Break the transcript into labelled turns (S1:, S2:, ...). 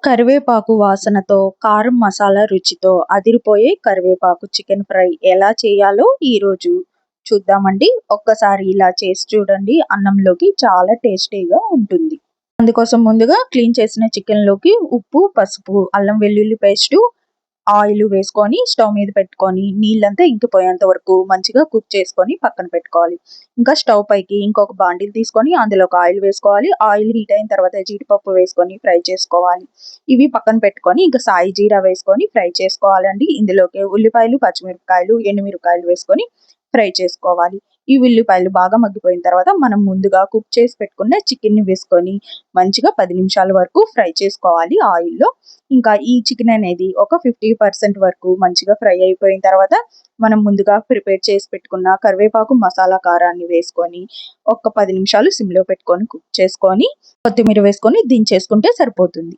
S1: కరివేపాకు వాసనతో, కారం మసాలా రుచితో అదిరిపోయే కరివేపాకు చికెన్ ఫ్రై ఎలా చేయాలో ఈరోజు చూద్దామండి. ఒక్కసారి ఇలా చేసి చూడండి. అన్నంలోకి చాలా టేస్టీగా ఉంటుంది. అందుకోసం ముందుగా క్లీన్ చేసిన చికెన్లోకి ఉప్పు, పసుపు, అల్లం వెల్లుల్లి పేస్టు, ఆయిల్ వేసుకొని స్టవ్ మీద పెట్టుకొని నీళ్ళంతా ఇంకిపోయేంత వరకు మంచిగా కుక్ చేసుకొని పక్కన పెట్టుకోవాలి. ఇంకా స్టవ్ పైకి ఇంకొక బాండిల్ తీసుకొని అందులోకి ఆయిల్ వేసుకోవాలి. ఆయిల్ హీట్ అయిన తర్వాత జీడిపప్పు వేసుకొని ఫ్రై చేసుకోవాలి. ఇవి పక్కన పెట్టుకొని ఇంకా సాయి జీరా వేసుకొని ఫ్రై చేసుకోవాలండి. ఇందులోకి ఉల్లిపాయలు, పచ్చిమిరపకాయలు, ఎండుమిరపకాయలు వేసుకొని ఫ్రై చేసుకోవాలి. ఈ ఉల్లిపాయలు బాగా మగ్గిపోయిన తర్వాత మనం ముందుగా కుక్ చేసి పెట్టుకున్న చికెన్ని వేసుకొని మంచిగా 10 నిమిషాల వరకు ఫ్రై చేసుకోవాలి ఆయిల్లో. ఇంకా ఈ చికెన్ అనేది ఒక 50% వరకు మంచిగా ఫ్రై అయిపోయిన తర్వాత మనం ముందుగా ప్రిపేర్ చేసి పెట్టుకున్న కరివేపాకు మసాలా కారాన్ని వేసుకొని ఒక 10 నిమిషాలు సిమ్లో పెట్టుకొని కుక్ చేసుకొని కొత్తిమీర వేసుకొని దించేసుకుంటే సరిపోతుంది.